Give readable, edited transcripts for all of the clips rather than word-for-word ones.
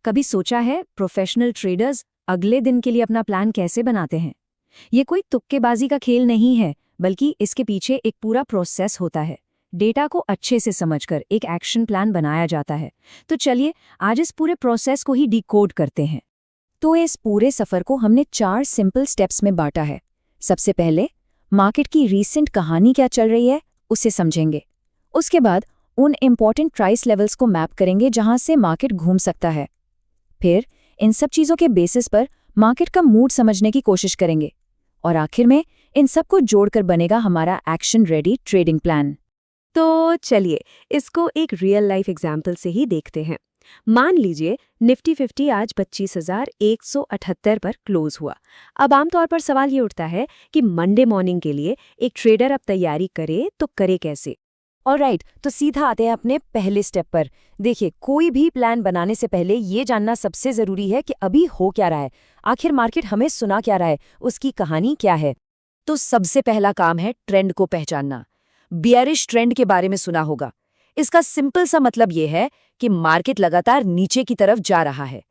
कभी सोचा है प्रोफेशनल ट्रेडर्स अगले दिन के लिए अपना प्लान कैसे बनाते हैं? ये कोई तुक्केबाजी का खेल नहीं है, बल्कि इसके पीछे एक पूरा प्रोसेस होता है। डेटा को अच्छे से समझकर एक एक्शन प्लान बनाया जाता है। तो चलिए आज इस पूरे प्रोसेस को ही डिकोड करते हैं। तो इस पूरे सफर को हमने 4 सिंपल स्टेप्स में बांटा है। सबसे पहले मार्केट की रीसेंट कहानी क्या चल रही है उसे समझेंगे। उसके बाद उन इम्पॉर्टेंट प्राइस लेवल्स को मैप करेंगे जहां से मार्केट घूम सकता है। फिर इन सब चीज़ों के बेसिस पर मार्केट का मूड समझने की कोशिश करेंगे और आखिर में इन सब को जोड़कर बनेगा हमारा एक्शन रेडी ट्रेडिंग प्लान। तो चलिए इसको एक रियल लाइफ एग्जाम्पल से ही देखते हैं। मान लीजिए निफ्टी 50 आज 25,178 पर क्लोज हुआ। अब आमतौर पर सवाल ये उठता है कि मंडे मॉर्निंग के लिए एक ट्रेडर अब तैयारी करे तो करे कैसे। ऑलराइट, तो सीधा आते हैं अपने पहले स्टेप पर। देखिए, कोई भी प्लान बनाने से पहले ये जानना सबसे ज़रूरी है कि अभी हो क्या रहा है, आखिर मार्केट हमें सुना क्या रहा है, उसकी कहानी क्या है। तो सबसे पहला काम है ट्रेंड को पहचानना। बियरिश ट्रेंड के बारे में सुना होगा। इसका सिंपल सा मतलब ये है कि मार्केट लगातार नीचे की तरफ जा रहा है।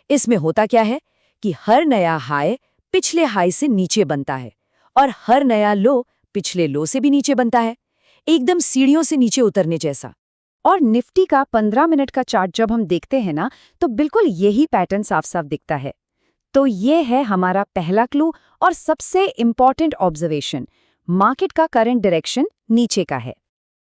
इसमें होता क्या है कि हर नया हाई पिछले हाई से नीचे बनता है और हर नया लो पिछले लो से भी नीचे बनता है, एकदम सीढ़ियों से नीचे उतरने जैसा। और निफ्टी का 15 मिनट का चार्ट जब हम देखते हैं ना, तो बिल्कुल यही पैटर्न साफ साफ दिखता है। तो ये है हमारा पहला क्लू और सबसे इम्पॉर्टेंट ऑब्जर्वेशन। मार्केट का करंट डायरेक्शन नीचे का है।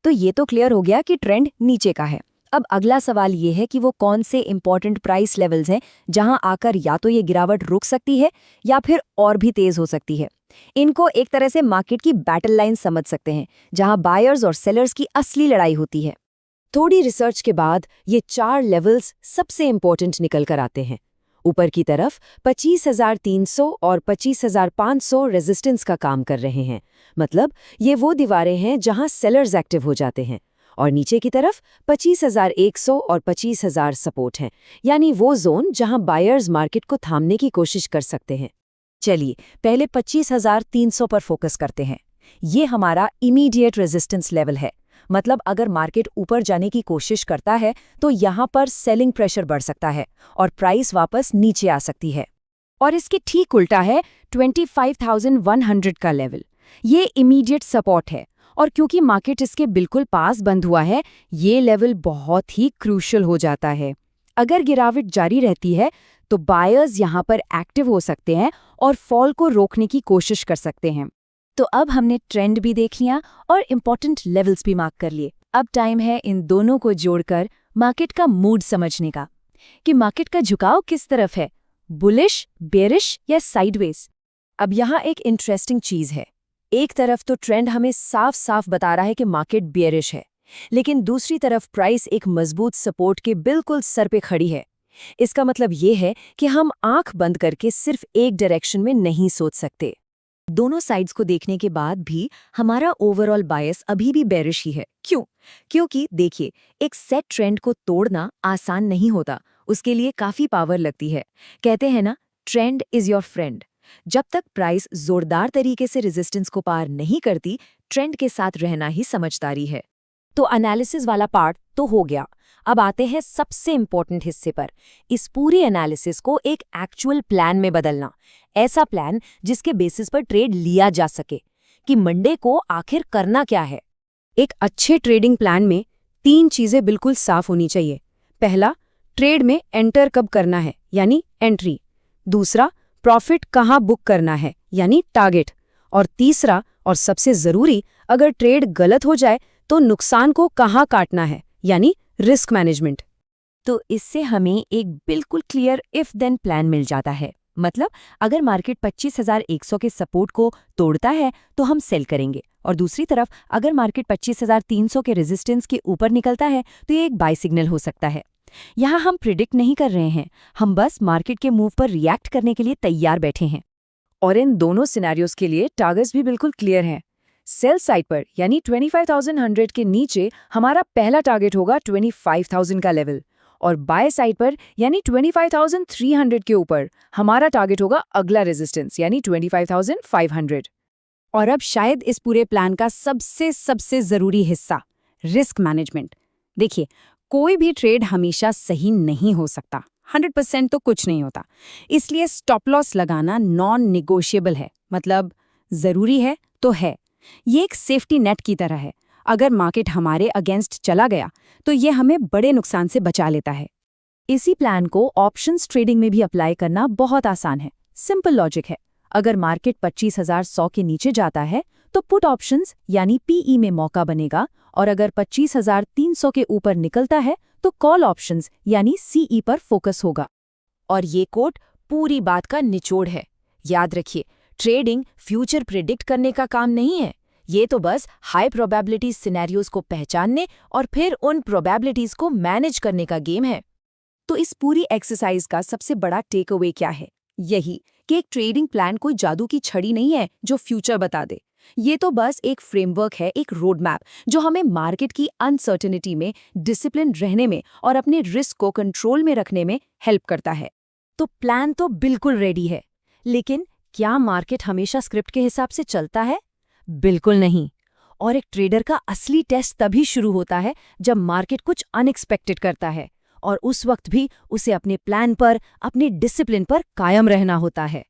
तो ये तो क्लियर हो गया कि ट्रेंड नीचे का है। अब अगला सवाल ये है कि वो कौन से इम्पॉर्टेंट प्राइस लेवल्स हैं जहां आकर या तो ये गिरावट रुक सकती है या फिर और भी तेज हो सकती है। इनको एक तरह से मार्केट की बैटल लाइन समझ सकते हैं, जहां बायर्स और सेलर्स की असली लड़ाई होती है। थोड़ी रिसर्च के बाद ये 4 लेवल्स सबसे इम्पोर्टेंट निकल कर आते हैं। ऊपर की तरफ 25,300 और 25,500 रेजिस्टेंस का काम कर रहे हैं, मतलब ये वो दीवारें हैं जहां सेलर्स एक्टिव हो जाते हैं। और नीचे की तरफ 25,100 और 25,000 सपोर्ट हैं, यानी वो जोन जहां बायर्स मार्केट को थामने की कोशिश कर सकते हैं। चलिए पहले 25,300 पर फोकस करते हैं। ये हमारा इमीडिएट रेजिस्टेंस लेवल है, मतलब अगर मार्केट ऊपर जाने की कोशिश करता है तो यहाँ पर सेलिंग प्रेशर बढ़ सकता है और प्राइस वापस नीचे आ सकती है। और इसके ठीक उल्टा है 25,100 का लेवल। ये इमीडिएट सपोर्ट है और क्योंकि मार्केट इसके बिल्कुल पास बंद हुआ है, ये लेवल बहुत ही क्रूशियल हो जाता है। अगर गिरावट जारी रहती है तो बायर्स यहाँ पर एक्टिव हो सकते हैं और फॉल को रोकने की कोशिश कर सकते हैं। तो अब हमने ट्रेंड भी देख लिया और इम्पोर्टेंट लेवल्स भी मार्क कर लिए। अब टाइम है इन दोनों को जोड़कर मार्केट का मूड समझने का, कि मार्केट का झुकाव किस तरफ है, बुलिश, बेरिश या साइडवेज। अब यहाँ एक इंटरेस्टिंग चीज है। एक तरफ तो ट्रेंड हमें साफ साफ बता रहा है कि मार्केट बेरिश है, लेकिन दूसरी तरफ प्राइस एक मजबूत सपोर्ट के बिल्कुल सर पे खड़ी है। इसका मतलब ये है कि हम आंख बंद करके सिर्फ एक डायरेक्शन में नहीं सोच सकते। दोनों साइड्स को देखने के बाद भी हमारा ओवरऑल बायस अभी भी बेरिश ही है। क्यों? क्योंकि देखिए, एक सेट ट्रेंड को तोड़ना आसान नहीं होता, उसके लिए काफी पावर लगती है। कहते हैं ना, ट्रेंड इज योर फ्रेंड। जब तक प्राइस जोरदार तरीके से रेजिस्टेंस को पार नहीं करती, ट्रेंड के साथ रहना ही समझदारी है। तो एनालिसिस वाला पार्ट तो हो गया। अब आते हैं सबसे इम्पोर्टेंट हिस्से पर, इस पूरी एनालिसिस को एक एक्चुअल प्लान में बदलना। ऐसा प्लान जिसके बेसिस पर ट्रेड लिया जा सके कि मंडे को आखिर करना क्या है। एक अच्छे ट्रेडिंग प्लान में 3 चीजें बिल्कुल साफ होनी चाहिए। पहला, ट्रेड में एंटर कब करना है, यानी एंट्री। दूसरा, प्रॉफिट कहाँ बुक करना है, यानी टारगेट। और तीसरा और सबसे जरूरी, अगर ट्रेड गलत हो जाए तो नुकसान को कहाँ काटना है, यानी रिस्क मैनेजमेंट। तो इससे हमें एक बिल्कुल क्लियर इफ देन प्लान मिल जाता है। मतलब अगर मार्केट 25,100 के सपोर्ट को तोड़ता है तो हम सेल करेंगे, और दूसरी तरफ अगर मार्केट 25,300 के रेजिस्टेंस के ऊपर निकलता है तो ये एक बाय सिग्नल हो सकता है। यहाँ हम प्रिडिक्ट नहीं कर रहे हैं, हम बस मार्केट के मूव पर रिएक्ट करने के लिए तैयार बैठे हैं। और इन दोनों सिनेरियोज के लिए टारगेट्स भी बिल्कुल क्लियर हैं। सेल साइड पर यानी 25,100 के नीचे हमारा पहला टारगेट होगा 25,000 का लेवल, और बाय साइड पर यानी 25,300 के ऊपर हमारा टारगेट होगा अगला रेजिस्टेंस यानी 25,500। और अब शायद इस पूरे प्लान का सबसे जरूरी हिस्सा, रिस्क मैनेजमेंट। देखिए, कोई भी ट्रेड हमेशा सही नहीं हो सकता। 100% तो कुछ नहीं होता। इसलिए स्टॉप लॉस लगाना नॉन निगोशिएबल है, मतलब ज़रूरी है तो है। ये एक सेफ्टी नेट की तरह है। अगर मार्केट हमारे अगेंस्ट चला गया तो ये हमें बड़े नुकसान से बचा लेता है। इसी प्लान को ऑप्शंस ट्रेडिंग में भी अप्लाई करना बहुत आसान है। सिंपल लॉजिक है। अगर मार्केट 25,100 के नीचे जाता है तो पुट ऑप्शंस यानी पीई में मौका बनेगा, और अगर 25,300 के ऊपर निकलता है तो कॉल ऑप्शंस यानी सीई पर फोकस होगा। और ये कोट पूरी बात का निचोड़ है। याद रखिए, ट्रेडिंग फ्यूचर प्रिडिक्ट करने का काम नहीं है। ये तो बस हाई प्रोबेबिलिटी सिनेरियोज को पहचानने और फिर उन प्रोबेबिलिटीज को मैनेज करने का गेम है। तो इस पूरी एक्सरसाइज का सबसे बड़ा टेक अवे क्या है? यही कि एक ट्रेडिंग प्लान कोई जादू की छड़ी नहीं है जो फ्यूचर बता दे। ये तो बस एक फ्रेमवर्क है, एक रोड मैप जो हमें मार्केट की अनसर्टेनिटी में डिसिप्लिन रहने में और अपने रिस्क को कंट्रोल में रखने में हेल्प करता है। तो प्लान तो बिल्कुल रेडी है, लेकिन क्या मार्केट हमेशा स्क्रिप्ट के हिसाब से चलता है? बिल्कुल नहीं। और एक ट्रेडर का असली टेस्ट तभी शुरू होता है जब मार्केट कुछ अनएक्सपेक्टेड करता है, और उस वक्त भी उसे अपने प्लान पर, अपने डिसिप्लिन पर कायम रहना होता है।